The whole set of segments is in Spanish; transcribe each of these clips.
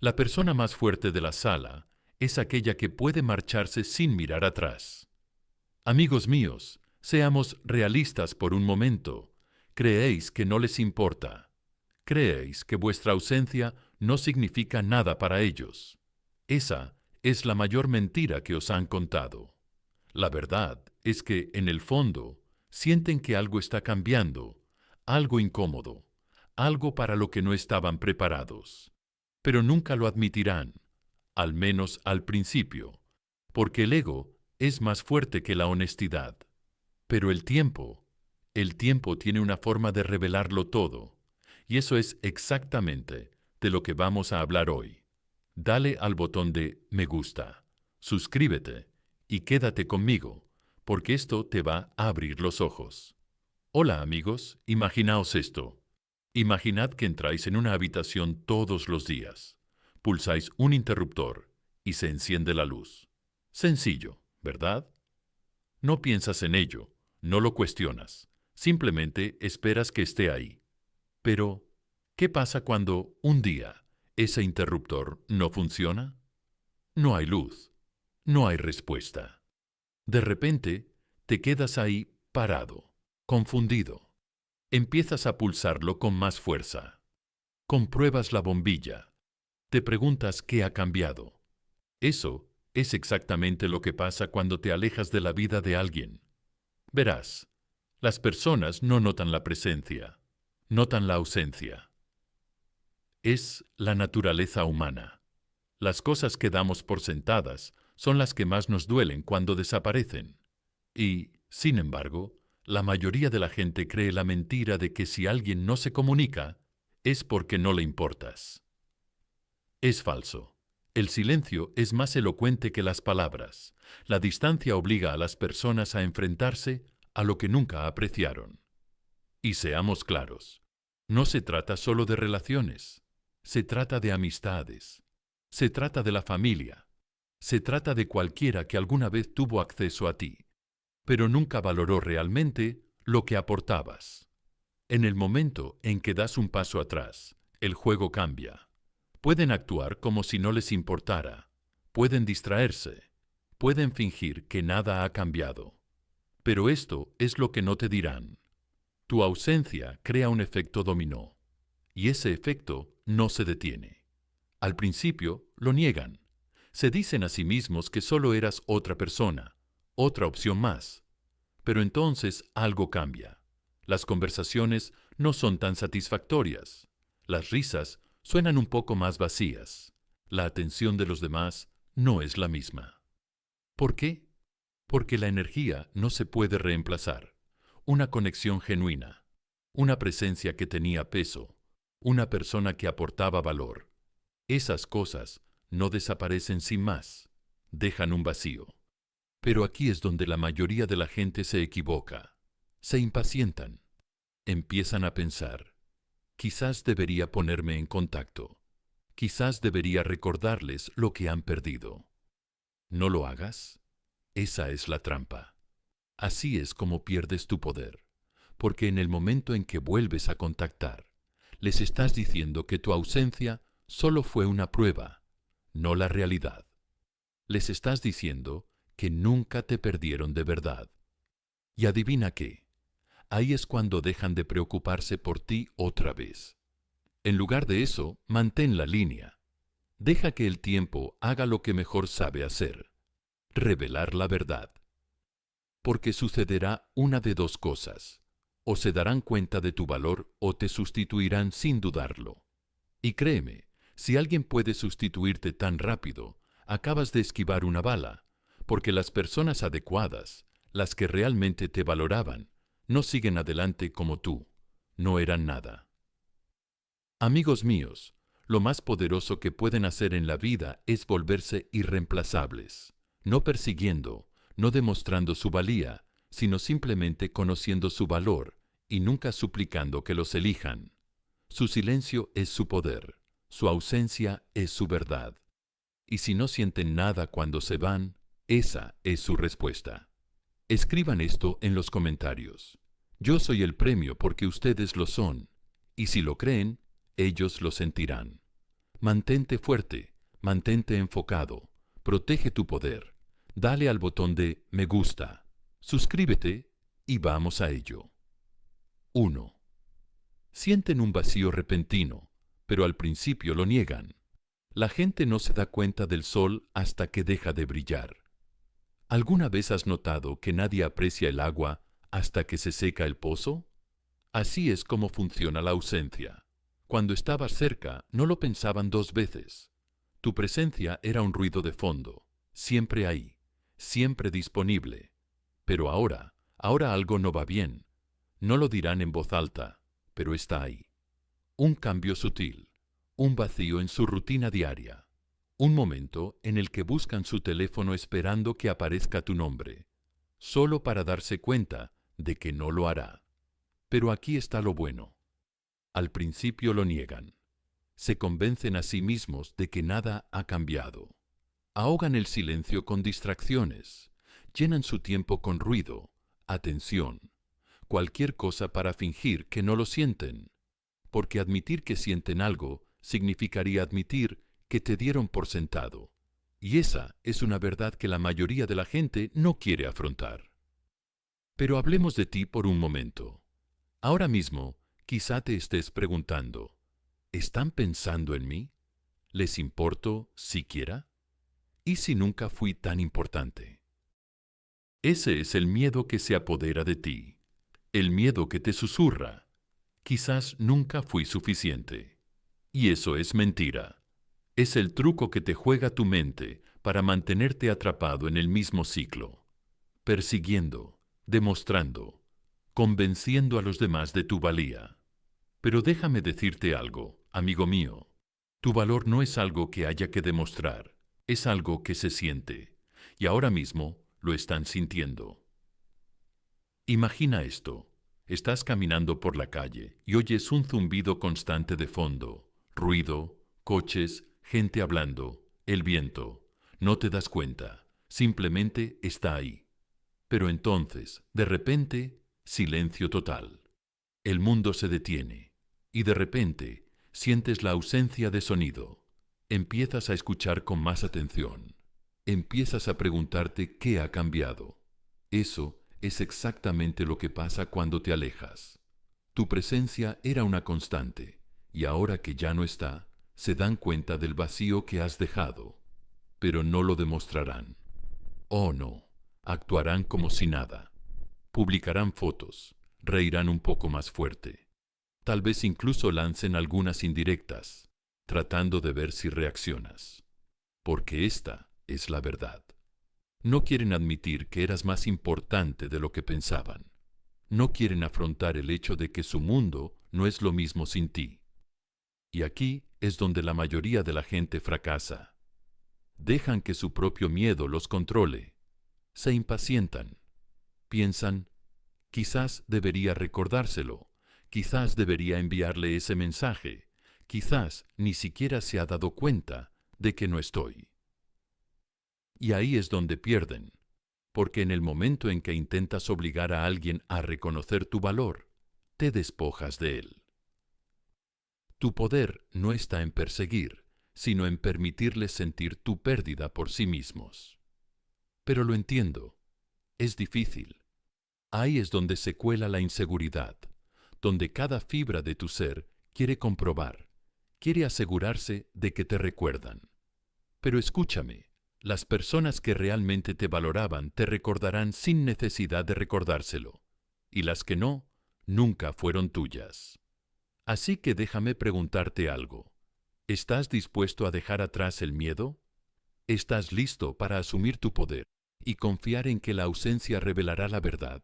La persona más fuerte de la sala es aquella que puede marcharse sin mirar atrás. Amigos míos, seamos realistas por un momento. Creéis que no les importa. Creéis que vuestra ausencia no significa nada para ellos. Esa es la mayor mentira que os han contado. La verdad es que, en el fondo, sienten que algo está cambiando, algo incómodo, algo para lo que no estaban preparados. Pero nunca lo admitirán, al menos al principio, porque el ego es más fuerte que la honestidad. Pero el tiempo tiene una forma de revelarlo todo, y eso es exactamente de lo que vamos a hablar hoy. Dale al botón de me gusta, suscríbete y quédate conmigo, porque esto te va a abrir los ojos. Hola amigos, imaginaos esto. Imaginad que entráis en una habitación todos los días. Pulsáis un interruptor y se enciende la luz. Sencillo, ¿verdad? No piensas en ello, no lo cuestionas, simplemente esperas que esté ahí. Pero, ¿qué pasa cuando, un día, ese interruptor no funciona? No hay luz, no hay respuesta. De repente, te quedas ahí parado, confundido. Empiezas a pulsarlo con más fuerza. Compruebas la bombilla. Te preguntas qué ha cambiado. Eso es exactamente lo que pasa cuando te alejas de la vida de alguien. Verás, las personas no notan la presencia, notan la ausencia. Es la naturaleza humana. Las cosas que damos por sentadas son las que más nos duelen cuando desaparecen. Y, sin embargo, la mayoría de la gente cree la mentira de que si alguien no se comunica, es porque no le importas. Es falso. El silencio es más elocuente que las palabras. La distancia obliga a las personas a enfrentarse a lo que nunca apreciaron. Y seamos claros, no se trata solo de relaciones, se trata de amistades, se trata de la familia, se trata de cualquiera que alguna vez tuvo acceso a ti, pero nunca valoró realmente lo que aportabas. En el momento en que das un paso atrás, el juego cambia. Pueden actuar como si no les importara, pueden distraerse, pueden fingir que nada ha cambiado. Pero esto es lo que no te dirán. Tu ausencia crea un efecto dominó, y ese efecto no se detiene. Al principio lo niegan. Se dicen a sí mismos que solo eras otra persona, otra opción más. Pero entonces algo cambia. Las conversaciones no son tan satisfactorias. Las risas suenan un poco más vacías. La atención de los demás no es la misma. ¿Por qué? Porque la energía no se puede reemplazar. Una conexión genuina, una presencia que tenía peso, una persona que aportaba valor. Esas cosas no desaparecen sin más, dejan un vacío. Pero aquí es donde la mayoría de la gente se equivoca. Se impacientan. Empiezan a pensar, quizás debería ponerme en contacto. Quizás debería recordarles lo que han perdido. ¿No lo hagas? Esa es la trampa. Así es como pierdes tu poder, porque en el momento en que vuelves a contactar, les estás diciendo que tu ausencia solo fue una prueba, no la realidad. Les estás diciendo que nunca te perdieron de verdad. Y adivina qué, ahí es cuando dejan de preocuparse por ti otra vez. En lugar de eso, mantén la línea. Deja que el tiempo haga lo que mejor sabe hacer, revelar la verdad. Porque sucederá una de dos cosas. O se darán cuenta de tu valor o te sustituirán sin dudarlo. Y créeme, si alguien puede sustituirte tan rápido, acabas de esquivar una bala, porque las personas adecuadas, las que realmente te valoraban, no siguen adelante como tú, no eran nada. Amigos míos, lo más poderoso que pueden hacer en la vida es volverse irreemplazables, no persiguiendo, no demostrando su valía, sino simplemente conociendo su valor y nunca suplicando que los elijan. Su silencio es su poder, su ausencia es su verdad. Y si no sienten nada cuando se van, esa es su respuesta. Escriban esto en los comentarios. Yo soy el premio porque ustedes lo son, y si lo creen, ellos lo sentirán. Mantente fuerte, mantente enfocado, protege tu poder. Dale al botón de me gusta, suscríbete y vamos a ello. 1. Sienten un vacío repentino, pero al principio lo niegan. La gente no se da cuenta del sol hasta que deja de brillar. ¿Alguna vez has notado que nadie aprecia el agua hasta que se seca el pozo? Así es como funciona la ausencia. Cuando estabas cerca, no lo pensaban dos veces. Tu presencia era un ruido de fondo, siempre ahí, siempre disponible. Pero ahora algo no va bien. No lo dirán en voz alta, pero está ahí. Un cambio sutil, un vacío en su rutina diaria. Un momento en el que buscan su teléfono esperando que aparezca tu nombre, solo para darse cuenta de que no lo hará. Pero aquí está lo bueno. Al principio lo niegan. Se convencen a sí mismos de que nada ha cambiado. Ahogan el silencio con distracciones. Llenan su tiempo con ruido, atención, cualquier cosa para fingir que no lo sienten. Porque admitir que sienten algo significaría admitir que te dieron por sentado. Y esa es una verdad que la mayoría de la gente no quiere afrontar. Pero hablemos de ti por un momento. Ahora mismo, quizá te estés preguntando, ¿están pensando en mí? ¿Les importo siquiera? ¿Y si nunca fui tan importante? Ese es el miedo que se apodera de ti, el miedo que te susurra. Quizás nunca fui suficiente. Y eso es mentira. Es el truco que te juega tu mente para mantenerte atrapado en el mismo ciclo, persiguiendo, demostrando, convenciendo a los demás de tu valía. Pero déjame decirte algo, amigo mío. Tu valor no es algo que haya que demostrar, es algo que se siente, y ahora mismo lo están sintiendo. Imagina esto. Estás caminando por la calle y oyes un zumbido constante de fondo, ruido, coches, gente hablando, el viento. No te das cuenta, simplemente está ahí. Pero entonces, de repente, silencio total. El mundo se detiene y de repente sientes la ausencia de sonido. Empiezas a escuchar con más atención. Empiezas a preguntarte qué ha cambiado. Eso es exactamente lo que pasa cuando te alejas. Tu presencia era una constante, y ahora que ya no está, se dan cuenta del vacío que has dejado. Pero no lo demostrarán. Oh no, actuarán como si nada. Publicarán fotos, reirán un poco más fuerte. Tal vez incluso lancen algunas indirectas, tratando de ver si reaccionas. Porque esta es la verdad. No quieren admitir que eras más importante de lo que pensaban. No quieren afrontar el hecho de que su mundo no es lo mismo sin ti. Y aquí es donde la mayoría de la gente fracasa. Dejan que su propio miedo los controle. Se impacientan. Piensan, quizás debería recordárselo, quizás debería enviarle ese mensaje, quizás ni siquiera se ha dado cuenta de que no estoy. Y ahí es donde pierden, porque en el momento en que intentas obligar a alguien a reconocer tu valor, te despojas de él. Tu poder no está en perseguir, sino en permitirles sentir tu pérdida por sí mismos. Pero lo entiendo, es difícil. Ahí es donde se cuela la inseguridad, donde cada fibra de tu ser quiere comprobar, quiere asegurarse de que te recuerdan. Pero escúchame, las personas que realmente te valoraban te recordarán sin necesidad de recordárselo, y las que no, nunca fueron tuyas. Así que déjame preguntarte algo. ¿Estás dispuesto a dejar atrás el miedo? ¿Estás listo para asumir tu poder y confiar en que la ausencia revelará la verdad?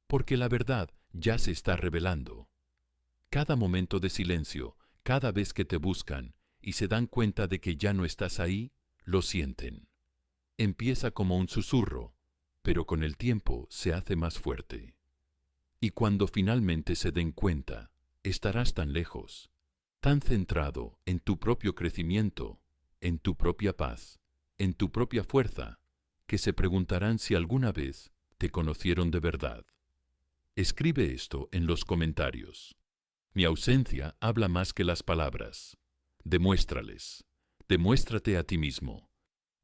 Porque la verdad ya se está revelando. Cada momento de silencio, cada vez que te buscan y se dan cuenta de que ya no estás ahí, lo sienten. Empieza como un susurro, pero con el tiempo se hace más fuerte. Y cuando finalmente se den cuenta, estarás tan lejos, tan centrado en tu propio crecimiento, en tu propia paz, en tu propia fuerza, que se preguntarán si alguna vez te conocieron de verdad. Escribe esto en los comentarios. Mi ausencia habla más que las palabras. Demuéstrales. Demuéstrate a ti mismo.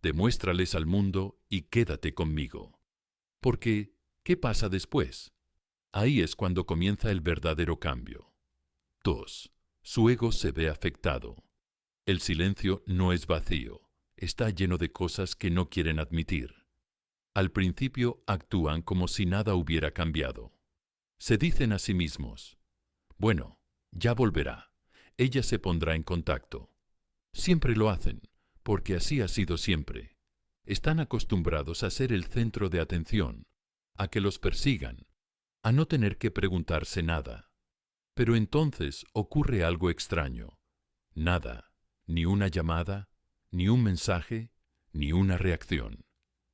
Demuéstrales al mundo y quédate conmigo. Porque, ¿qué pasa después? Ahí es cuando comienza el verdadero cambio. 2. Su ego se ve afectado. El silencio no es vacío, está lleno de cosas que no quieren admitir. Al principio actúan como si nada hubiera cambiado. Se dicen a sí mismos, bueno, ya volverá, ella se pondrá en contacto. Siempre lo hacen, porque así ha sido siempre. Están acostumbrados a ser el centro de atención, a que los persigan, a no tener que preguntarse nada. Pero entonces ocurre algo extraño. Nada, ni una llamada, ni un mensaje, ni una reacción.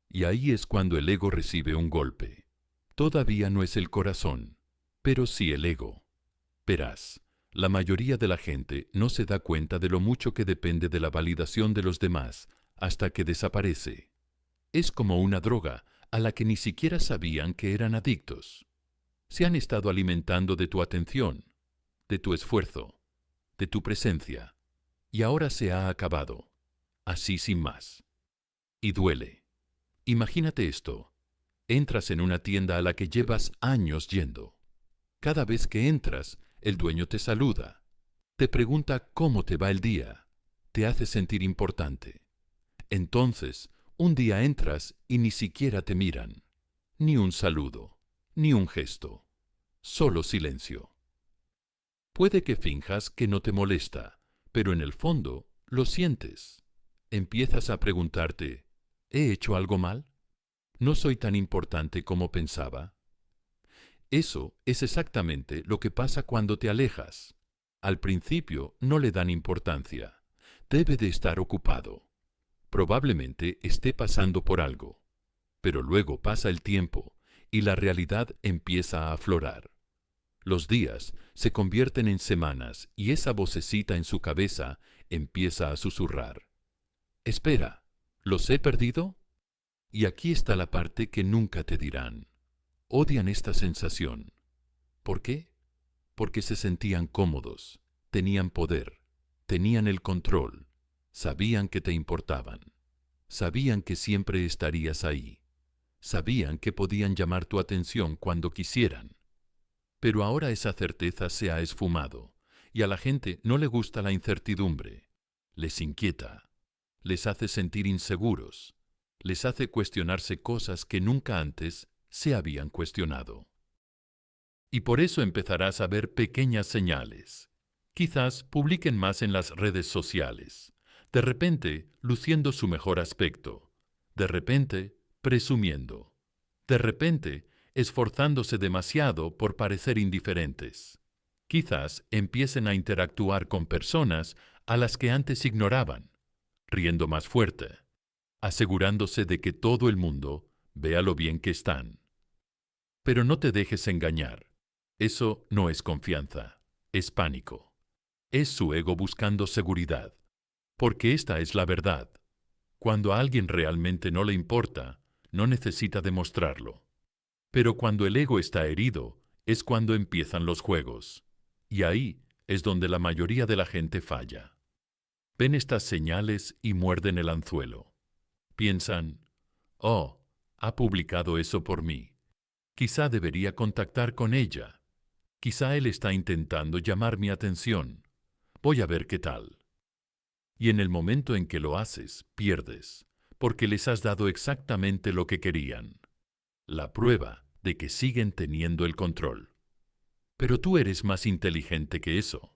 Y ahí es cuando el ego recibe un golpe. Todavía no es el corazón, pero sí el ego. Verás, la mayoría de la gente no se da cuenta de lo mucho que depende de la validación de los demás hasta que desaparece. Es como una droga a la que ni siquiera sabían que eran adictos. Se han estado alimentando de tu atención, de tu esfuerzo, de tu presencia, y ahora se ha acabado, así sin más. Y duele. Imagínate esto. Entras en una tienda a la que llevas años yendo. Cada vez que entras, el dueño te saluda, te pregunta cómo te va el día, te hace sentir importante. Entonces, un día entras y ni siquiera te miran, ni un saludo, ni un gesto, solo silencio. Puede que finjas que no te molesta, pero en el fondo lo sientes. Empiezas a preguntarte, ¿he hecho algo mal? ¿No soy tan importante como pensaba? Eso es exactamente lo que pasa cuando te alejas. Al principio no le dan importancia. Debe de estar ocupado. Probablemente esté pasando por algo. Pero luego pasa el tiempo y la realidad empieza a aflorar. Los días se convierten en semanas y esa vocecita en su cabeza empieza a susurrar. Espera, ¿los he perdido? Y aquí está la parte que nunca te dirán. Odian esta sensación. ¿Por qué? Porque se sentían cómodos, tenían poder, tenían el control, sabían que te importaban, sabían que siempre estarías ahí, sabían que podían llamar tu atención cuando quisieran. Pero ahora esa certeza se ha esfumado, y a la gente no le gusta la incertidumbre, les inquieta, les hace sentir inseguros, les hace cuestionarse cosas que nunca antes se habían cuestionado. Y por eso empezarás a ver pequeñas señales. Quizás publiquen más en las redes sociales, de repente luciendo su mejor aspecto, de repente presumiendo, de repente esforzándose demasiado por parecer indiferentes. Quizás empiecen a interactuar con personas a las que antes ignoraban, riendo más fuerte, asegurándose de que todo el mundo vea lo bien que están. Pero no te dejes engañar. Eso no es confianza, es pánico. Es su ego buscando seguridad. Porque esta es la verdad. Cuando a alguien realmente no le importa, no necesita demostrarlo. Pero cuando el ego está herido, es cuando empiezan los juegos. Y ahí es donde la mayoría de la gente falla. Ven estas señales y muerden el anzuelo. Piensan, oh, ha publicado eso por mí. Quizá debería contactar con ella. Quizá él está intentando llamar mi atención. Voy a ver qué tal. Y en el momento en que lo haces, pierdes, porque les has dado exactamente lo que querían. La prueba de que siguen teniendo el control. Pero tú eres más inteligente que eso.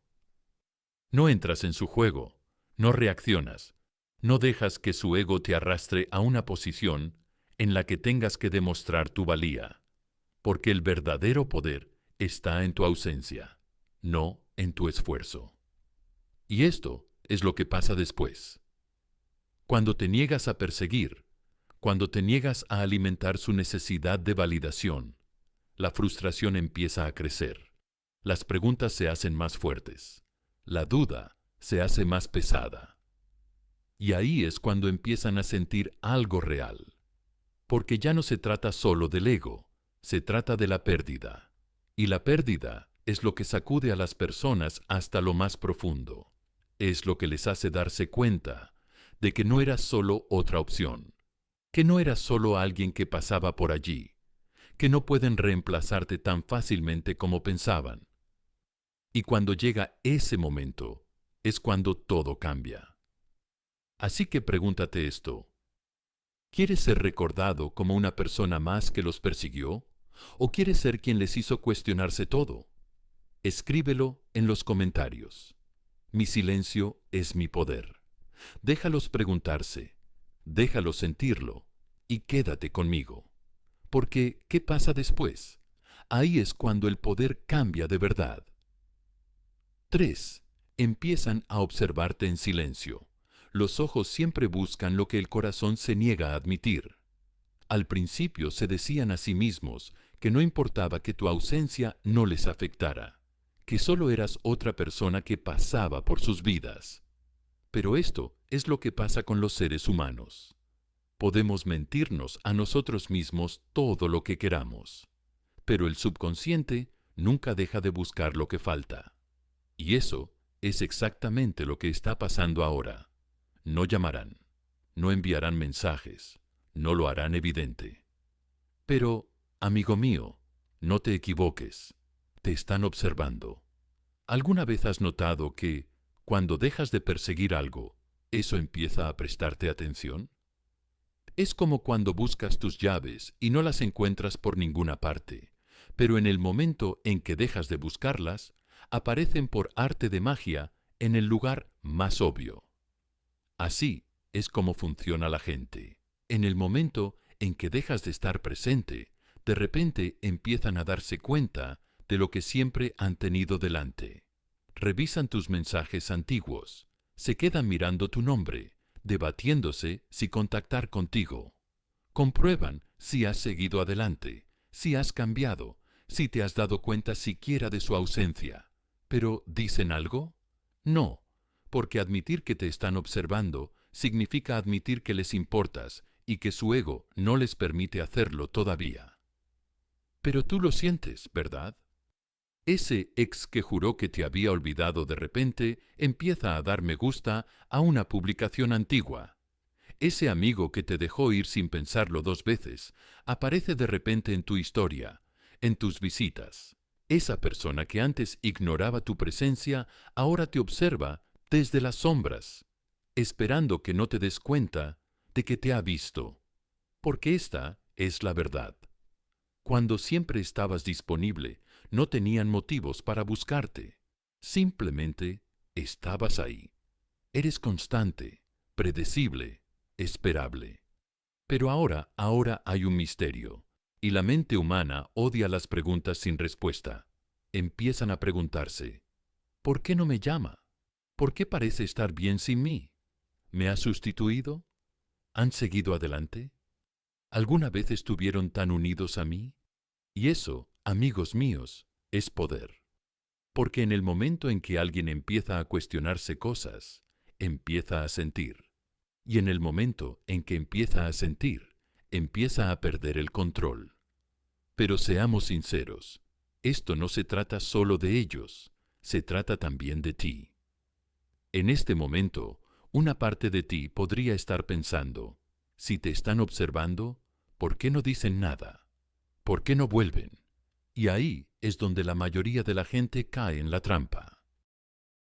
No entras en su juego, no reaccionas, no dejas que su ego te arrastre a una posición en la que tengas que demostrar tu valía. Porque el verdadero poder está en tu ausencia, no en tu esfuerzo. Y esto es lo que pasa después. Cuando te niegas a perseguir, cuando te niegas a alimentar su necesidad de validación, la frustración empieza a crecer, las preguntas se hacen más fuertes, la duda se hace más pesada. Y ahí es cuando empiezan a sentir algo real, porque ya no se trata solo del ego, se trata de la pérdida. Y la pérdida es lo que sacude a las personas hasta lo más profundo. Es lo que les hace darse cuenta de que no eras solo otra opción, que no eras solo alguien que pasaba por allí, que no pueden reemplazarte tan fácilmente como pensaban. Y cuando llega ese momento, es cuando todo cambia. Así que pregúntate esto: ¿quieres ser recordado como una persona más que los persiguió? ¿O quieres ser quien les hizo cuestionarse todo? Escríbelo en los comentarios. Mi silencio es mi poder. Déjalos preguntarse, déjalos sentirlo y quédate conmigo. Porque, ¿qué pasa después? Ahí es cuando el poder cambia de verdad. 3. Empiezan a observarte en silencio. Los ojos siempre buscan lo que el corazón se niega a admitir. Al principio se decían a sí mismos que no importaba que tu ausencia no les afectara, que solo eras otra persona que pasaba por sus vidas. Pero esto es lo que pasa con los seres humanos. Podemos mentirnos a nosotros mismos todo lo que queramos, pero el subconsciente nunca deja de buscar lo que falta. Y eso es exactamente lo que está pasando ahora. No llamarán, no enviarán mensajes, no lo harán evidente. Pero, amigo mío, no te equivoques, te están observando. ¿Alguna vez has notado que, cuando dejas de perseguir algo, eso empieza a prestarte atención? Es como cuando buscas tus llaves y no las encuentras por ninguna parte, pero en el momento en que dejas de buscarlas, aparecen por arte de magia en el lugar más obvio. Así es como funciona la gente. En el momento en que dejas de estar presente, de repente empiezan a darse cuenta de lo que siempre han tenido delante. Revisan tus mensajes antiguos, se quedan mirando tu nombre, debatiéndose si contactar contigo. Comprueban si has seguido adelante, si has cambiado, si te has dado cuenta siquiera de su ausencia. ¿Pero dicen algo? No, porque admitir que te están observando significa admitir que les importas y que su ego no les permite hacerlo todavía. Pero tú lo sientes, ¿verdad? Ese ex que juró que te había olvidado de repente empieza a dar me gusta a una publicación antigua. Ese amigo que te dejó ir sin pensarlo 2 veces aparece de repente en tu historia, en tus visitas. Esa persona que antes ignoraba tu presencia ahora te observa desde las sombras, esperando que no te des cuenta de que te ha visto. Porque esta es la verdad. Cuando siempre estabas disponible, no tenían motivos para buscarte. Simplemente estabas ahí. Eres constante, predecible, esperable. Pero ahora hay un misterio, y la mente humana odia las preguntas sin respuesta. Empiezan a preguntarse: ¿por qué no me llama? ¿Por qué parece estar bien sin mí? ¿Me ha sustituido? ¿Han seguido adelante? ¿Alguna vez estuvieron tan unidos a mí? Y eso, amigos míos, es poder. Porque en el momento en que alguien empieza a cuestionarse cosas, empieza a sentir. Y en el momento en que empieza a sentir, empieza a perder el control. Pero seamos sinceros, esto no se trata solo de ellos, se trata también de ti. En este momento, una parte de ti podría estar pensando: si te están observando, ¿por qué no dicen nada? ¿Por qué no vuelven? Y ahí es donde la mayoría de la gente cae en la trampa.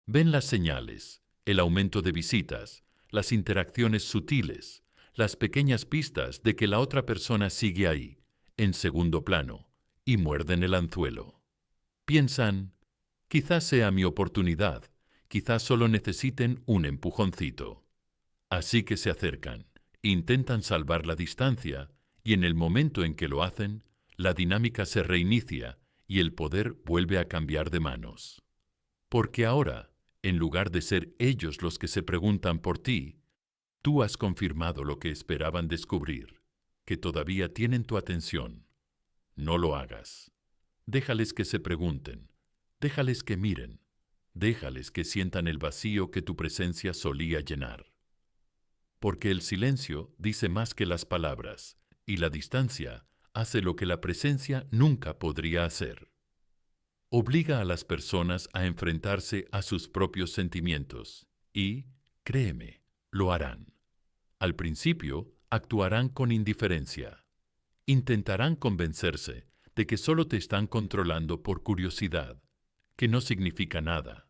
Ven las señales, el aumento de visitas, las interacciones sutiles, las pequeñas pistas de que la otra persona sigue ahí, en segundo plano, y muerden el anzuelo. Piensan: quizás sea mi oportunidad, quizás solo necesiten un empujoncito. Así que se acercan, intentan salvar la distancia, y en el momento en que lo hacen, la dinámica se reinicia y el poder vuelve a cambiar de manos. Porque ahora, en lugar de ser ellos los que se preguntan por ti, tú has confirmado lo que esperaban descubrir, que todavía tienen tu atención. No lo hagas. Déjales que se pregunten, déjales que miren, déjales que sientan el vacío que tu presencia solía llenar. Porque el silencio dice más que las palabras, y la distancia hace lo que la presencia nunca podría hacer. Obliga a las personas a enfrentarse a sus propios sentimientos y, créeme, lo harán. Al principio, actuarán con indiferencia. Intentarán convencerse de que solo te están controlando por curiosidad, que no significa nada.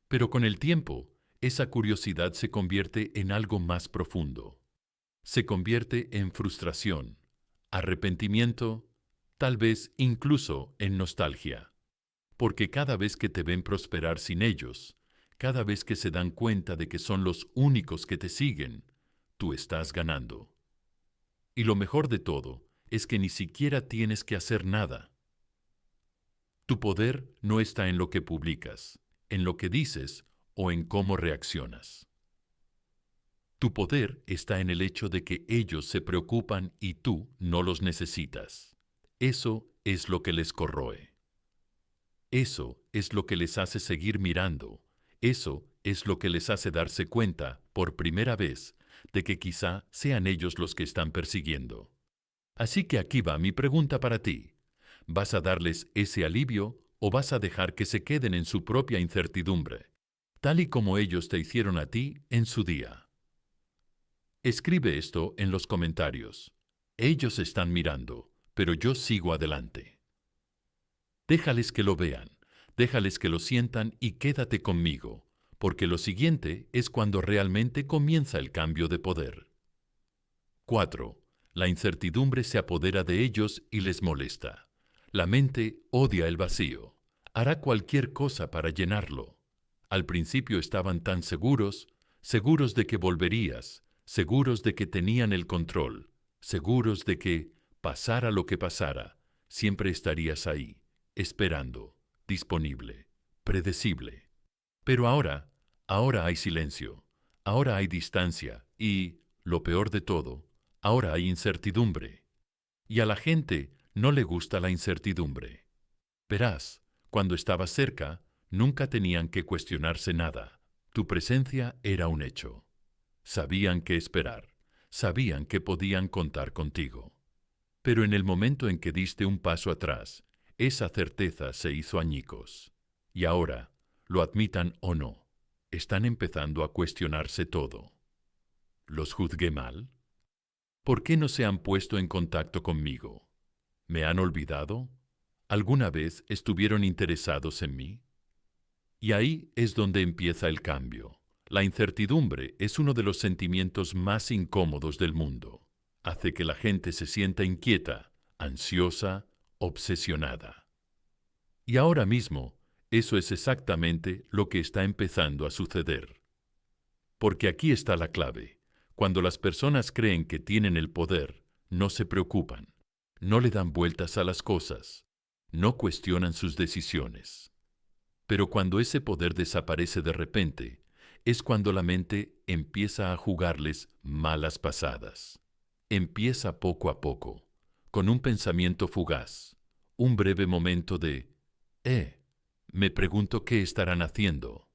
Pero con el tiempo, esa curiosidad se convierte en algo más profundo. Se convierte en frustración, arrepentimiento, tal vez incluso en nostalgia. Porque cada vez que te ven prosperar sin ellos, cada vez que se dan cuenta de que son los únicos que te siguen, tú estás ganando. Y lo mejor de todo es que ni siquiera tienes que hacer nada. Tu poder no está en lo que publicas, en lo que dices o en cómo reaccionas. Tu poder está en el hecho de que ellos se preocupan y tú no los necesitas. Eso es lo que les corroe. Eso es lo que les hace seguir mirando. Eso es lo que les hace darse cuenta, por primera vez, de que quizá sean ellos los que están persiguiendo. Así que aquí va mi pregunta para ti. ¿Vas a darles ese alivio o vas a dejar que se queden en su propia incertidumbre, tal y como ellos te hicieron a ti en su día? Escribe esto en los comentarios. Ellos están mirando, pero yo sigo adelante. Déjales que lo vean, déjales que lo sientan y quédate conmigo, porque lo siguiente es cuando realmente comienza el cambio de poder. 4. La incertidumbre se apodera de ellos y les molesta. La mente odia el vacío. Hará cualquier cosa para llenarlo. Al principio estaban tan seguros, seguros de que volverías, seguros de que tenían el control, seguros de que, pasara lo que pasara, siempre estarías ahí, esperando, disponible, predecible. Pero ahora hay silencio, ahora hay distancia y, lo peor de todo, ahora hay incertidumbre. Y a la gente no le gusta la incertidumbre. Verás, cuando estabas cerca, nunca tenían que cuestionarse nada. Tu presencia era un hecho. Sabían qué esperar, sabían que podían contar contigo. Pero en el momento en que diste un paso atrás, esa certeza se hizo añicos. Y ahora, lo admitan o no, están empezando a cuestionarse todo. ¿Los juzgué mal? ¿Por qué no se han puesto en contacto conmigo? ¿Me han olvidado? ¿Alguna vez estuvieron interesados en mí? Y ahí es donde empieza el cambio. La incertidumbre es uno de los sentimientos más incómodos del mundo. Hace que la gente se sienta inquieta, ansiosa, obsesionada. Y ahora mismo, eso es exactamente lo que está empezando a suceder. Porque aquí está la clave. Cuando las personas creen que tienen el poder, no se preocupan, no le dan vueltas a las cosas, no cuestionan sus decisiones. Pero cuando ese poder desaparece de repente, es cuando la mente empieza a jugarles malas pasadas. Empieza poco a poco, con un pensamiento fugaz, un breve momento de me pregunto qué estarán haciendo.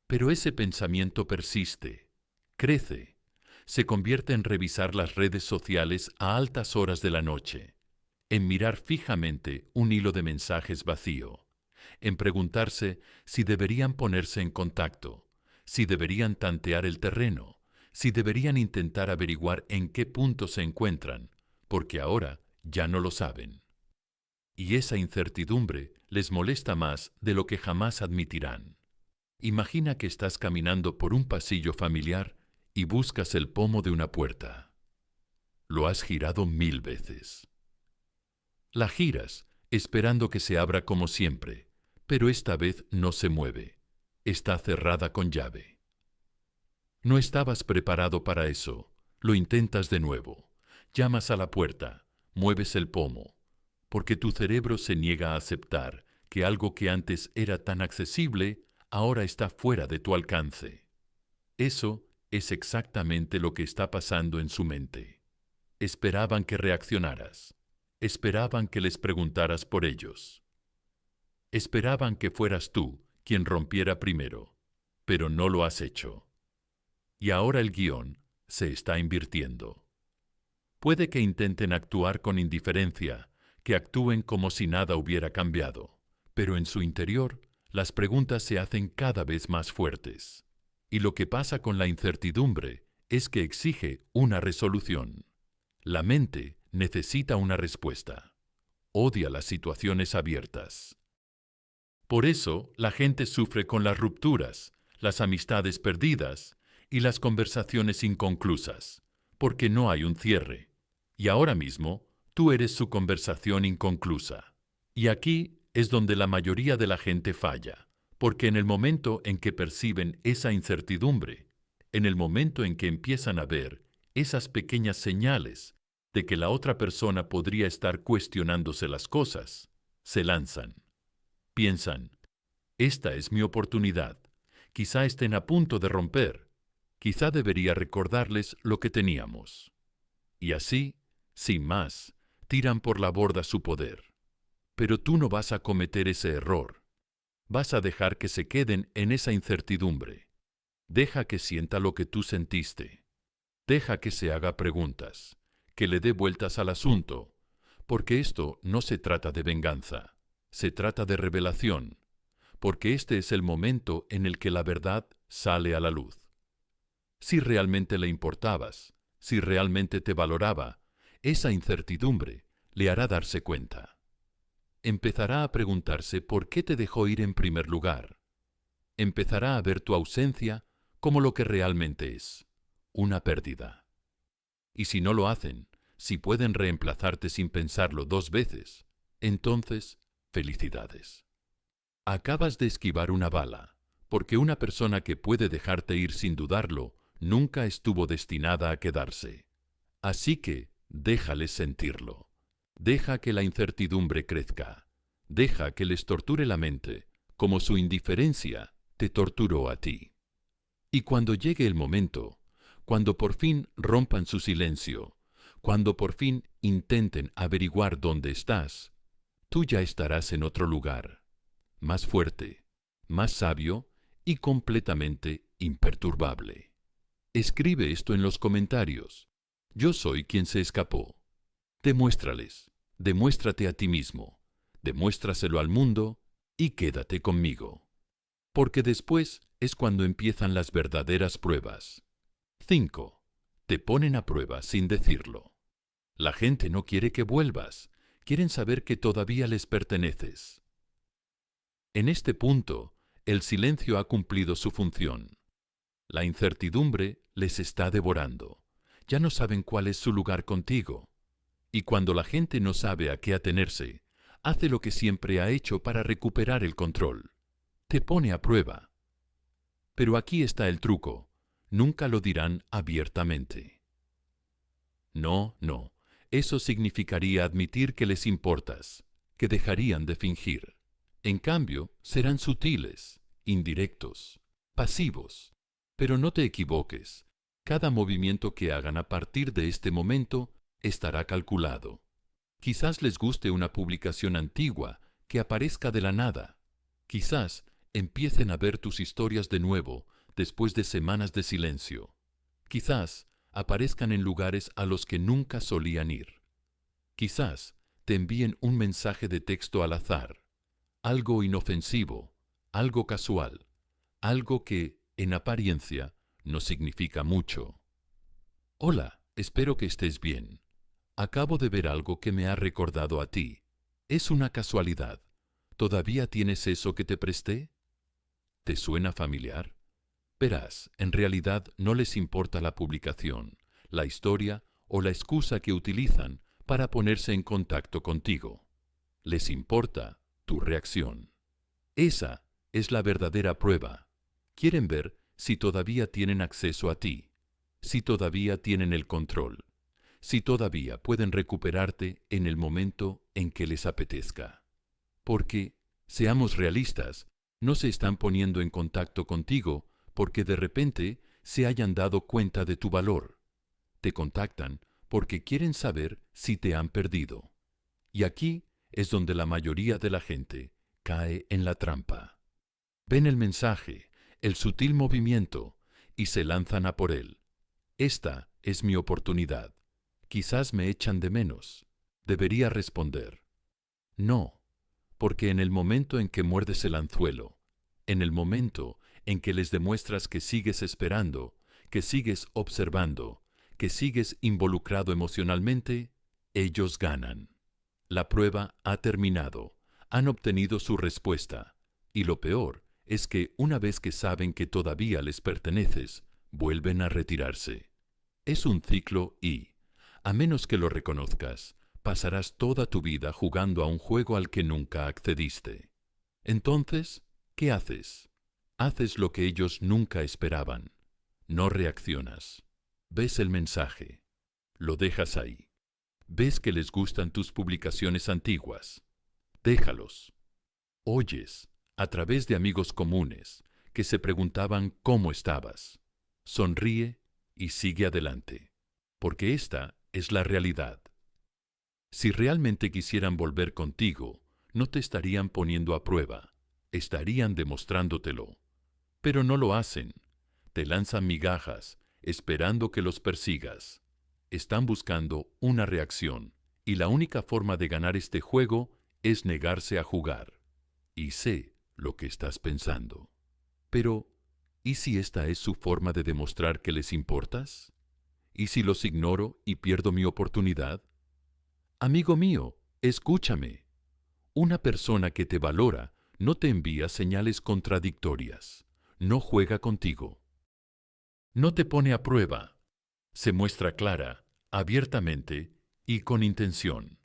Pero ese pensamiento persiste, crece, se convierte en revisar las redes sociales a altas horas de la noche, en mirar fijamente un hilo de mensajes vacío, en preguntarse si deberían ponerse en contacto, si deberían tantear el terreno, si deberían intentar averiguar en qué punto se encuentran, porque ahora ya no lo saben. Y esa incertidumbre les molesta más de lo que jamás admitirán. Imagina que estás caminando por un pasillo familiar y buscas el pomo de una puerta. Lo has girado 1000 veces. La giras, esperando que se abra como siempre, pero esta vez no se mueve. Está cerrada con llave. No estabas preparado para eso. Lo intentas de nuevo. Llamas a la puerta, mueves el pomo, porque tu cerebro se niega a aceptar que algo que antes era tan accesible ahora está fuera de tu alcance. Eso es exactamente lo que está pasando en su mente. Esperaban que reaccionaras. Esperaban que les preguntaras por ellos. Esperaban que fueras tú quien rompiera primero, pero no lo has hecho. Y ahora el guión se está invirtiendo. Puede que intenten actuar con indiferencia, que actúen como si nada hubiera cambiado, Pero en su interior, las preguntas se hacen cada vez más fuertes. Y lo que pasa con la incertidumbre es que exige una resolución. La mente necesita una respuesta. Odia las situaciones abiertas. Por eso, la gente sufre con las rupturas, las amistades perdidas y las conversaciones inconclusas, porque no hay un cierre. Y ahora mismo, tú eres su conversación inconclusa. Y aquí es donde la mayoría de la gente falla, porque en el momento en que perciben esa incertidumbre, en el momento en que empiezan a ver esas pequeñas señales de que la otra persona podría estar cuestionándose las cosas, se lanzan. Piensan, esta es mi oportunidad, quizá estén a punto de romper, quizá debería recordarles lo que teníamos. Y así, sin más, tiran por la borda su poder. Pero tú no vas a cometer ese error. Vas a dejar que se queden en esa incertidumbre. Deja que sienta lo que tú sentiste. Deja que se haga preguntas, que le dé vueltas al asunto, porque esto no se trata de venganza, se trata de revelación, porque este es el momento en el que la verdad sale a la luz. Si realmente le importabas, si realmente te valoraba, esa incertidumbre le hará darse cuenta. Empezará a preguntarse por qué te dejó ir en primer lugar. Empezará a ver tu ausencia como lo que realmente es, una pérdida. Y si no lo hacen, si pueden reemplazarte sin pensarlo 2 veces, entonces, felicidades. Acabas de esquivar una bala, porque una persona que puede dejarte ir sin dudarlo, nunca estuvo destinada a quedarse. Así que, déjales sentirlo. Deja que la incertidumbre crezca. Deja que les torture la mente, como su indiferencia te torturó a ti. Y cuando llegue el momento, cuando por fin rompan su silencio, cuando por fin intenten averiguar dónde estás, tú ya estarás en otro lugar, más fuerte, más sabio y completamente imperturbable. Escribe esto en los comentarios. Yo soy quien se escapó. Demuéstrales, demuéstrate a ti mismo, demuéstraselo al mundo y quédate conmigo. Porque después es cuando empiezan las verdaderas pruebas. 5. Te ponen a prueba sin decirlo. La gente no quiere que vuelvas, quieren saber que todavía les perteneces. En este punto, el silencio ha cumplido su función. La incertidumbre les está devorando. Ya no saben cuál es su lugar contigo. Y cuando la gente no sabe a qué atenerse, hace lo que siempre ha hecho para recuperar el control. Te pone a prueba. Pero aquí está el truco. Nunca lo dirán abiertamente. No, no. Eso significaría admitir que les importas, que dejarían de fingir. En cambio, serán sutiles, indirectos, pasivos. Pero no te equivoques. Cada movimiento que hagan a partir de este momento estará calculado. Quizás les guste una publicación antigua que aparezca de la nada. Quizás empiecen a ver tus historias de nuevo después de semanas de silencio. Quizás aparezcan en lugares a los que nunca solían ir. Quizás te envíen un mensaje de texto al azar, algo inofensivo, algo casual, algo que, en apariencia, no significa mucho. Hola, espero que estés bien. Acabo de ver algo que me ha recordado a ti. Es una casualidad. ¿Todavía tienes eso que te presté? ¿Te suena familiar? Verás, en realidad no les importa la publicación, la historia o la excusa que utilizan para ponerse en contacto contigo. Les importa tu reacción. Esa es la verdadera prueba. Quieren ver si todavía tienen acceso a ti, si todavía tienen el control, si todavía pueden recuperarte en el momento en que les apetezca. Porque, seamos realistas, no se están poniendo en contacto contigo porque de repente se hayan dado cuenta de tu valor. Te contactan porque quieren saber si te han perdido. Y aquí es donde la mayoría de la gente cae en la trampa. Ven el mensaje, el sutil movimiento, y se lanzan a por él. Esta es mi oportunidad. Quizás me echan de menos. Debería responder. No, Porque en el momento en que muerdes el anzuelo, en el momento en que les demuestras que sigues esperando, que sigues observando, que sigues involucrado emocionalmente, ellos ganan. La prueba ha terminado, han obtenido su respuesta, y lo peor es que una vez que saben que todavía les perteneces, vuelven a retirarse. Es un ciclo y, a menos que lo reconozcas, pasarás toda tu vida jugando a un juego al que nunca accediste. Entonces, ¿qué haces? Haces lo que ellos nunca esperaban. No reaccionas. Ves el mensaje. Lo dejas ahí. Ves que les gustan tus publicaciones antiguas. Déjalos. Oyes, a través de amigos comunes, que se preguntaban cómo estabas. Sonríe y sigue adelante, porque esta es la realidad. Si realmente quisieran volver contigo, no te estarían poniendo a prueba, estarían demostrándotelo. Pero no lo hacen. Te lanzan migajas, esperando que los persigas. Están buscando una reacción, y la única forma de ganar este juego es negarse a jugar. Y sé lo que estás pensando. Pero, ¿y si esta es su forma de demostrar que les importas? ¿Y si los ignoro y pierdo mi oportunidad? Amigo mío, escúchame. Una persona que te valora no te envía señales contradictorias, no juega contigo, no te pone a prueba, se muestra clara, abiertamente y con intención.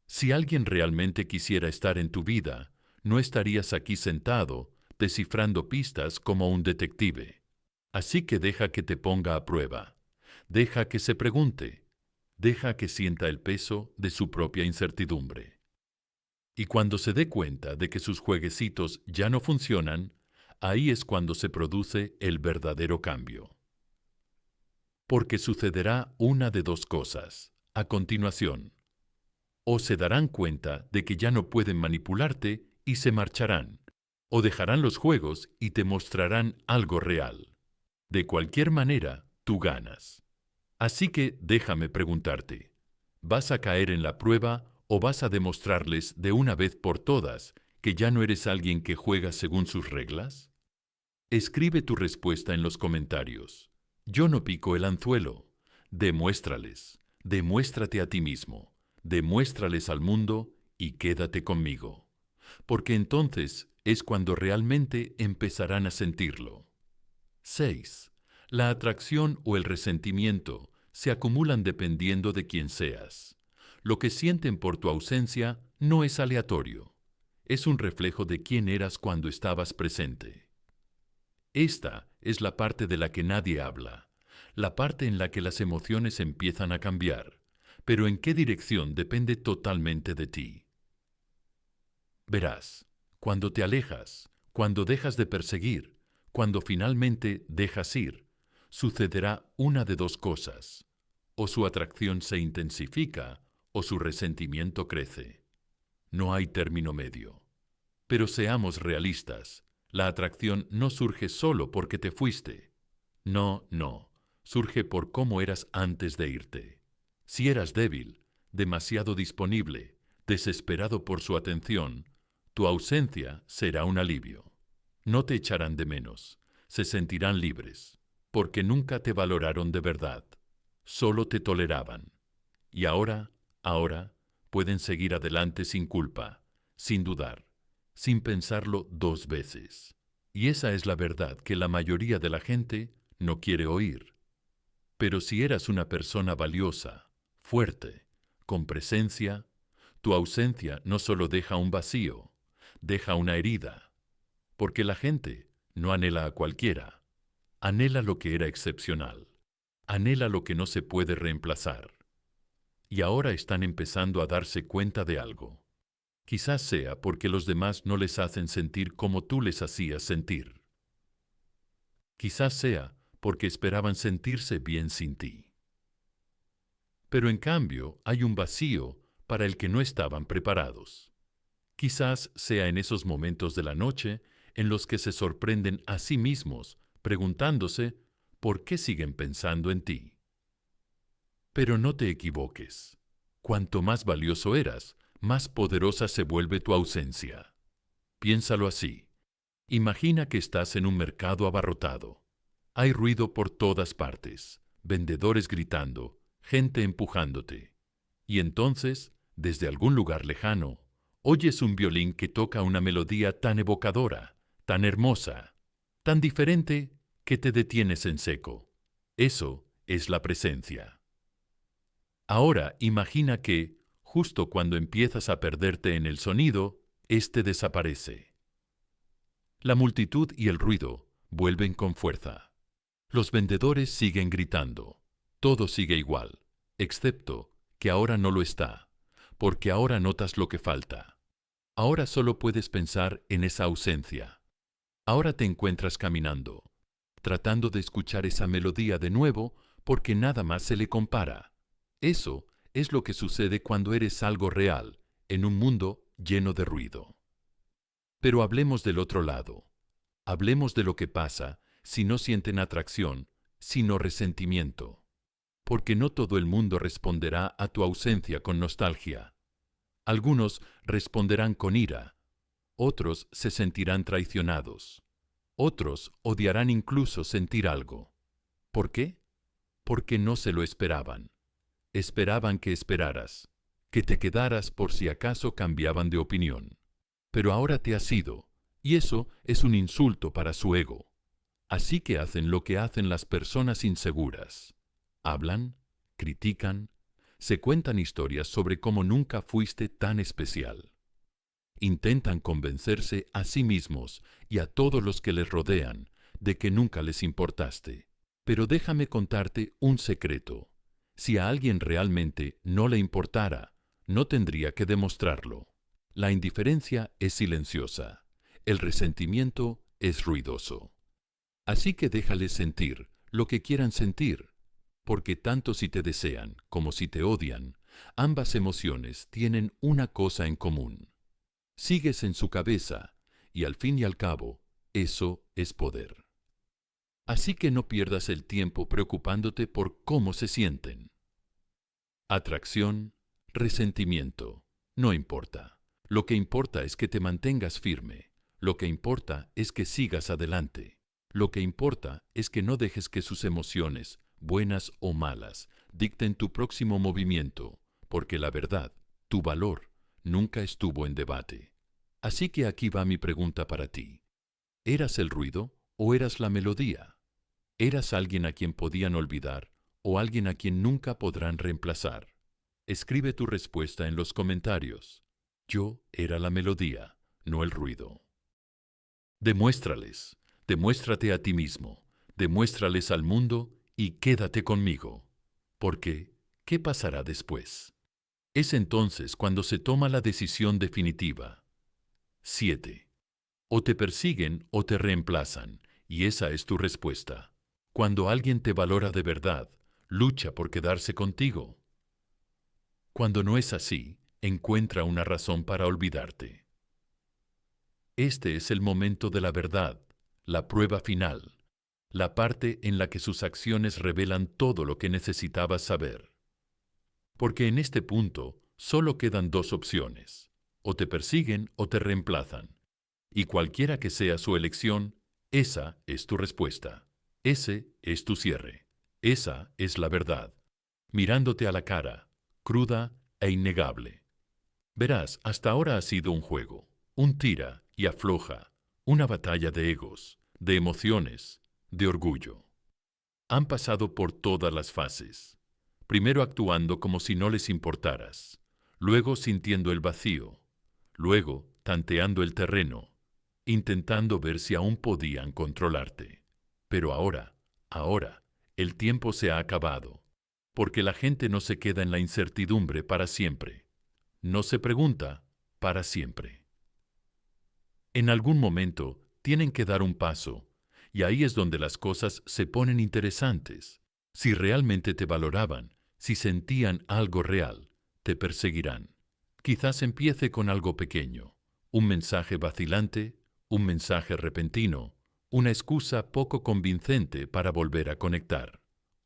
Si alguien realmente quisiera estar en tu vida, no estarías aquí sentado, descifrando pistas como un detective. Así que deja que te ponga a prueba, deja que se pregunte, deja que sienta el peso de su propia incertidumbre. Y cuando se dé cuenta de que sus jueguecitos ya no funcionan, ahí es cuando se produce el verdadero cambio. Porque sucederá una de dos cosas. A continuación, o se darán cuenta de que ya no pueden manipularte y se marcharán, o dejarán los juegos y te mostrarán algo real. De cualquier manera, tú ganas. Así que déjame preguntarte, ¿vas a caer en la prueba o vas a demostrarles de una vez por todas que ya no eres alguien que juega según sus reglas? Escribe tu respuesta en los comentarios. Yo no pico el anzuelo. Demuéstrales, demuéstrate a ti mismo, demuéstrales al mundo y quédate conmigo. Porque entonces es cuando realmente empezarán a sentirlo. 6. La atracción o el resentimiento se acumulan dependiendo de quién seas. Lo que sienten por tu ausencia no es aleatorio. Es un reflejo de quién eras cuando estabas presente. Esta es la parte de la que nadie habla, la parte en la que las emociones empiezan a cambiar, pero en qué dirección depende totalmente de ti. Verás, cuando te alejas, cuando dejas de perseguir, cuando finalmente dejas ir, sucederá una de dos cosas. O su atracción se intensifica o su resentimiento crece. No hay término medio. Pero seamos realistas, la atracción no surge solo porque te fuiste. No, no, surge por cómo eras antes de irte. Si eras débil, demasiado disponible, desesperado por su atención, tu ausencia será un alivio. No te echarán de menos, se sentirán libres, porque nunca te valoraron de verdad, solo te toleraban. Y ahora, pueden seguir adelante sin culpa, sin dudar, sin pensarlo dos veces. Y esa es la verdad que la mayoría de la gente no quiere oír. Pero si eras una persona valiosa, fuerte, con presencia, tu ausencia no solo deja un vacío, deja una herida, porque la gente no anhela a cualquiera, anhela lo que era excepcional, anhela lo que no se puede reemplazar. Y ahora están empezando a darse cuenta de algo. Quizás sea porque los demás no les hacen sentir como tú les hacías sentir. Quizás sea porque esperaban sentirse bien sin ti. Pero en cambio hay un vacío para el que no estaban preparados. Quizás sea en esos momentos de la noche en los que se sorprenden a sí mismos, preguntándose por qué siguen pensando en ti. Pero no te equivoques. Cuanto más valioso eras, más poderosa se vuelve tu ausencia. Piénsalo así. Imagina que estás en un mercado abarrotado. Hay ruido por todas partes, vendedores gritando, gente empujándote. Y entonces, desde algún lugar lejano, oyes un violín que toca una melodía tan evocadora, tan hermosa, tan diferente que te detienes en seco. Eso es la presencia. Ahora imagina que, justo cuando empiezas a perderte en el sonido, éste desaparece. La multitud y el ruido vuelven con fuerza. Los vendedores siguen gritando. Todo sigue igual, excepto que ahora no lo está, porque ahora notas lo que falta. Ahora solo puedes pensar en esa ausencia. Ahora te encuentras caminando, tratando de escuchar esa melodía de nuevo porque nada más se le compara. Eso es lo que sucede cuando eres algo real, en un mundo lleno de ruido. Pero hablemos del otro lado. Hablemos de lo que pasa si no sienten atracción, sino resentimiento. Porque no todo el mundo responderá a tu ausencia con nostalgia. Algunos responderán con ira, otros se sentirán traicionados, otros odiarán incluso sentir algo. ¿Por qué? Porque no se lo esperaban. Esperaban que esperaras, que te quedaras por si acaso cambiaban de opinión. Pero ahora te has ido, y eso es un insulto para su ego. Así que hacen lo que hacen las personas inseguras. Hablan, critican, se cuentan historias sobre cómo nunca fuiste tan especial. Intentan convencerse a sí mismos y a todos los que les rodean de que nunca les importaste. Pero déjame contarte un secreto. Si a alguien realmente no le importara, no tendría que demostrarlo. La indiferencia es silenciosa. El resentimiento es ruidoso. Así que déjales sentir lo que quieran sentir, porque tanto si te desean como si te odian, ambas emociones tienen una cosa en común. Sigues en su cabeza y al fin y al cabo, eso es poder. Así que no pierdas el tiempo preocupándote por cómo se sienten. Atracción, resentimiento, no importa. Lo que importa es que te mantengas firme. Lo que importa es que sigas adelante. Lo que importa es que no dejes que sus emociones, buenas o malas, dicten tu próximo movimiento, porque la verdad, tu valor, nunca estuvo en debate. Así que aquí va mi pregunta para ti. ¿Eras el ruido o eras la melodía? ¿Eras alguien a quien podían olvidar o alguien a quien nunca podrán reemplazar? Escribe tu respuesta en los comentarios. Yo era la melodía, no el ruido. Demuéstrales, demuéstrate a ti mismo, demuéstrales al mundo y quédate conmigo. Porque, ¿qué pasará después? Es entonces cuando se toma la decisión definitiva. 7. O te persiguen o te reemplazan, y esa es tu respuesta. Cuando alguien te valora de verdad, lucha por quedarse contigo. Cuando no es así, encuentra una razón para olvidarte. Este es el momento de la verdad, la prueba final, la parte en la que sus acciones revelan todo lo que necesitabas saber. Porque en este punto solo quedan dos opciones, o te persiguen o te reemplazan, y cualquiera que sea su elección, esa es tu respuesta, ese es tu cierre, esa es la verdad, mirándote a la cara, cruda e innegable. Verás, hasta ahora ha sido un juego, un tira y afloja, una batalla de egos, de emociones, de orgullo. Han pasado por todas las fases. Primero actuando como si no les importaras, luego sintiendo el vacío, luego tanteando el terreno, intentando ver si aún podían controlarte. Pero ahora, el tiempo se ha acabado, porque la gente no se queda en la incertidumbre para siempre. No se pregunta para siempre. En algún momento tienen que dar un paso, y ahí es donde las cosas se ponen interesantes. Si realmente te valoraban, si sentían algo real, te perseguirán. Quizás empiece con algo pequeño, un mensaje vacilante, un mensaje repentino, una excusa poco convincente para volver a conectar.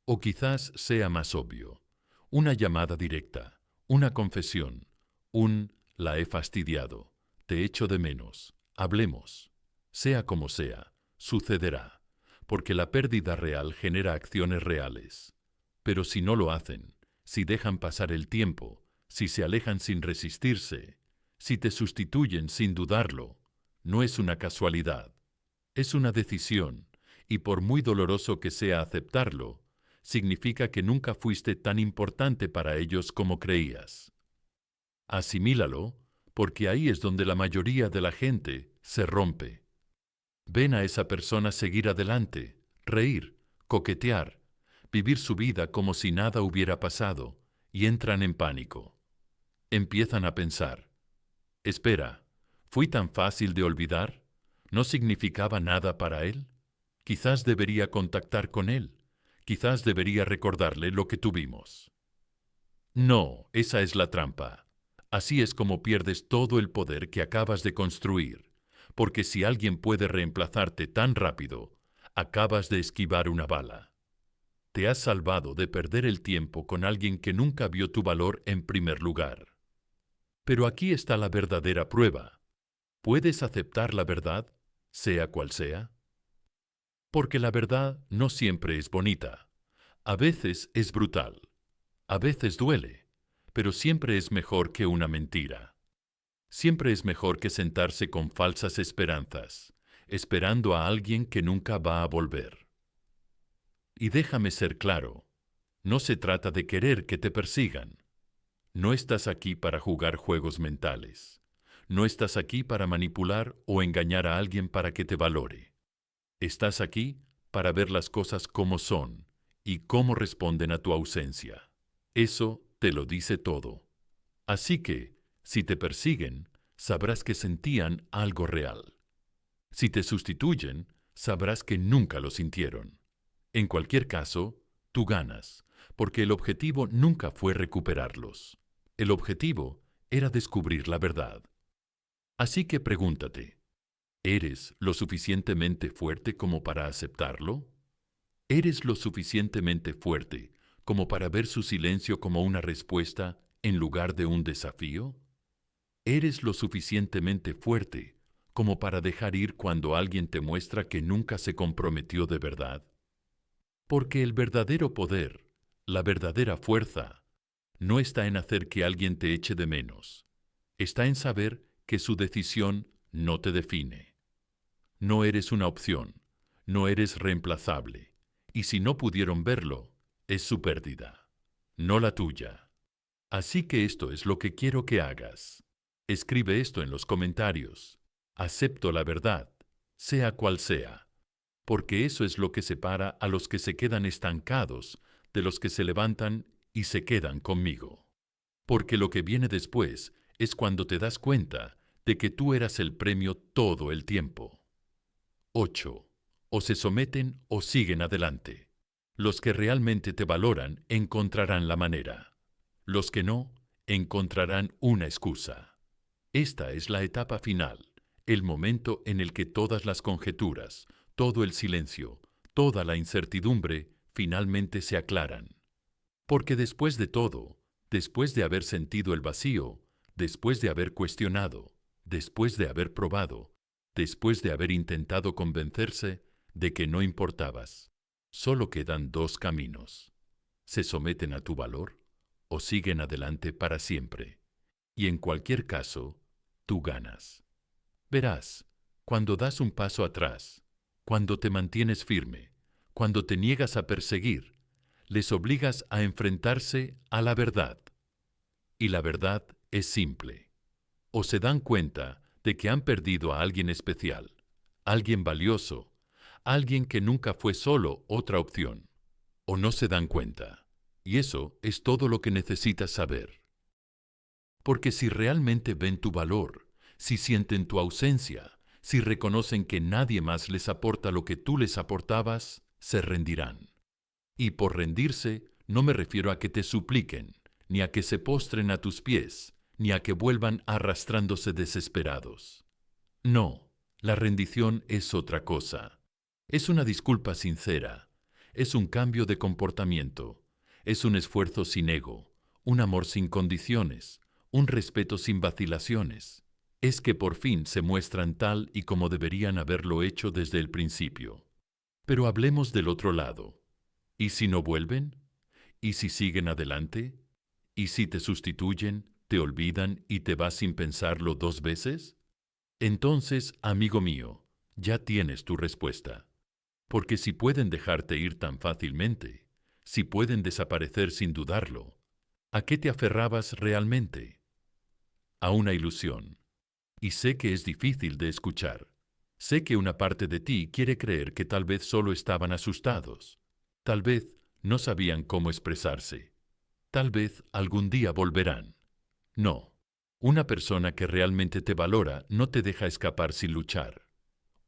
O quizás sea más obvio, una llamada directa, una confesión, un La he fastidiado. Te echo de menos. Hablemos. Sea como sea, sucederá, porque la pérdida real genera acciones reales. Pero si no lo hacen, si dejan pasar el tiempo, si se alejan sin resistirse, si te sustituyen sin dudarlo, no es una casualidad. Es una decisión, y por muy doloroso que sea aceptarlo, significa que nunca fuiste tan importante para ellos como creías. Asimílalo, porque ahí es donde la mayoría de la gente se rompe. Ven a esa persona seguir adelante, reír, coquetear, vivir su vida como si nada hubiera pasado, y entran en pánico. Empiezan a pensar, espera, ¿fui tan fácil de olvidar? ¿No significaba nada para él? Quizás debería contactar con él. Quizás debería recordarle lo que tuvimos. No, esa es la trampa. Así es como pierdes todo el poder que acabas de construir, porque si alguien puede reemplazarte tan rápido, acabas de esquivar una bala. Te has salvado de perder el tiempo con alguien que nunca vio tu valor en primer lugar. Pero aquí está la verdadera prueba. ¿Puedes aceptar la verdad, sea cual sea? Porque la verdad no siempre es bonita. A veces es brutal. A veces duele. Pero siempre es mejor que una mentira. Siempre es mejor que sentarse con falsas esperanzas, esperando a alguien que nunca va a volver. Y déjame ser claro, no se trata de querer que te persigan. No estás aquí para jugar juegos mentales. No estás aquí para manipular o engañar a alguien para que te valore. Estás aquí para ver las cosas como son y cómo responden a tu ausencia. Eso te lo dice todo. Así que, si te persiguen, sabrás que sentían algo real. Si te sustituyen, sabrás que nunca lo sintieron. En cualquier caso, tú ganas, porque el objetivo nunca fue recuperarlos. El objetivo era descubrir la verdad. Así que pregúntate, ¿eres lo suficientemente fuerte como para aceptarlo? ¿Eres lo suficientemente fuerte como para ver su silencio como una respuesta en lugar de un desafío? ¿Eres lo suficientemente fuerte como para dejar ir cuando alguien te muestra que nunca se comprometió de verdad? Porque el verdadero poder, la verdadera fuerza, no está en hacer que alguien te eche de menos. Está en saber que su decisión no te define. No eres una opción, no eres reemplazable. Y si no pudieron verlo, es su pérdida, no la tuya. Así que esto es lo que quiero que hagas. Escribe esto en los comentarios. Acepto la verdad, sea cual sea, porque eso es lo que separa a los que se quedan estancados de los que se levantan y se quedan conmigo. Porque lo que viene después es cuando te das cuenta de que tú eras el premio todo el tiempo. 8. O se someten o siguen adelante. Los que realmente te valoran encontrarán la manera. Los que no, encontrarán una excusa. Esta es la etapa final, el momento en el que todas las conjeturas, todo el silencio, toda la incertidumbre finalmente se aclaran. Porque después de todo, después de haber sentido el vacío, después de haber cuestionado, después de haber probado, después de haber intentado convencerse de que no importabas, solo quedan dos caminos. Se someten a tu valor o siguen adelante para siempre. Y en cualquier caso, tú ganas. Verás, cuando das un paso atrás, cuando te mantienes firme, cuando te niegas a perseguir, les obligas a enfrentarse a la verdad. Y la verdad es simple. O se dan cuenta de que han perdido a alguien especial, alguien valioso, alguien que nunca fue solo otra opción. O no se dan cuenta. Y eso es todo lo que necesitas saber. Porque si realmente ven tu valor, si sienten tu ausencia, si reconocen que nadie más les aporta lo que tú les aportabas, se rendirán. Y por rendirse, no me refiero a que te supliquen, ni a que se postren a tus pies, ni a que vuelvan arrastrándose desesperados. No, la rendición es otra cosa. Es una disculpa sincera, es un cambio de comportamiento, es un esfuerzo sin ego, un amor sin condiciones, un respeto sin vacilaciones. Es que por fin se muestran tal y como deberían haberlo hecho desde el principio. Pero hablemos del otro lado. ¿Y si no vuelven? ¿Y si siguen adelante? ¿Y si te sustituyen, te olvidan y te vas sin pensarlo 2 veces? Entonces, amigo mío, ya tienes tu respuesta. Porque si pueden dejarte ir tan fácilmente, si pueden desaparecer sin dudarlo, ¿a qué te aferrabas realmente? A una ilusión. Y sé que es difícil de escuchar. Sé que una parte de ti quiere creer que tal vez solo estaban asustados. Tal vez no sabían cómo expresarse. Tal vez algún día volverán. No. Una persona que realmente te valora no te deja escapar sin luchar.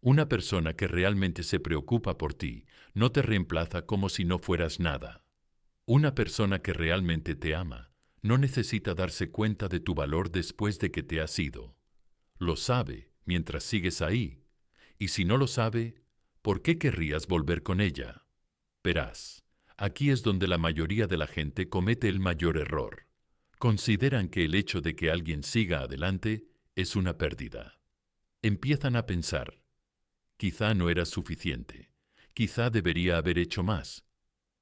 Una persona que realmente se preocupa por ti no te reemplaza como si no fueras nada. Una persona que realmente te ama no necesita darse cuenta de tu valor después de que te has ido. Lo sabe mientras sigues ahí. Y si no lo sabe, ¿por qué querrías volver con ella? Verás, aquí es donde la mayoría de la gente comete el mayor error. Consideran que el hecho de que alguien siga adelante es una pérdida. Empiezan a pensar, quizá no era suficiente, quizá debería haber hecho más,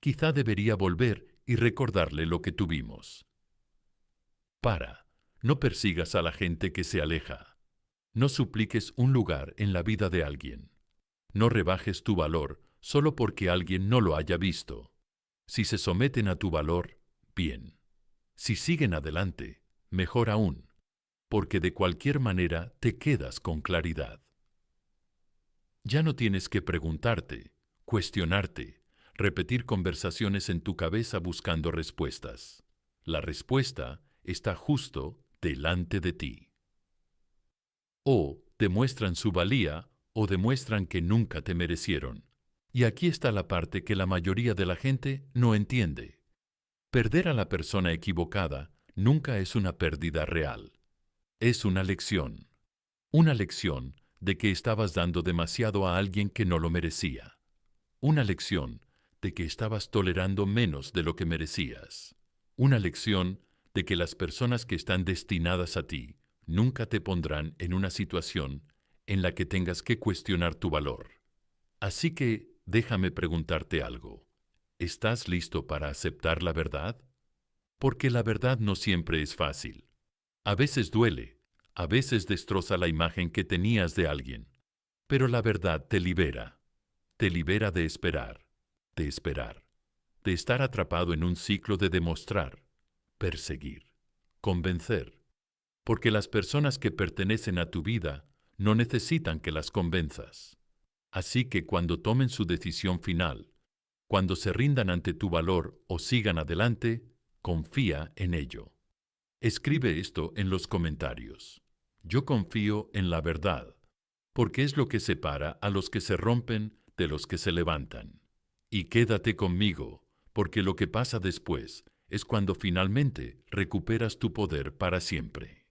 quizá debería volver y recordarle lo que tuvimos. Para, no persigas a la gente que se aleja. No supliques un lugar en la vida de alguien. No rebajes tu valor solo porque alguien no lo haya visto. Si se someten a tu valor, bien. Si siguen adelante, mejor aún, porque de cualquier manera te quedas con claridad. Ya no tienes que preguntarte, cuestionarte, repetir conversaciones en tu cabeza buscando respuestas. La respuesta está justo delante de ti. O demuestran su valía o demuestran que nunca te merecieron. Y aquí está la parte que la mayoría de la gente no entiende. Perder a la persona equivocada nunca es una pérdida real. Es una lección. Una lección de que estabas dando demasiado a alguien que no lo merecía. Una lección de que estabas tolerando menos de lo que merecías. Una lección de que las personas que están destinadas a ti nunca te pondrán en una situación en la que tengas que cuestionar tu valor. Así que déjame preguntarte algo. ¿Estás listo para aceptar la verdad? Porque la verdad no siempre es fácil. A veces duele, a veces destroza la imagen que tenías de alguien. Pero la verdad te libera. Te libera de esperar, de estar atrapado en un ciclo de demostrar, perseguir, convencer. Porque las personas que pertenecen a tu vida no necesitan que las convenzas. Así que cuando tomen su decisión final, cuando se rindan ante tu valor o sigan adelante, confía en ello. Escribe esto en los comentarios. Yo confío en la verdad, porque es lo que separa a los que se rompen de los que se levantan. Y quédate conmigo, porque lo que pasa después es cuando finalmente recuperas tu poder para siempre.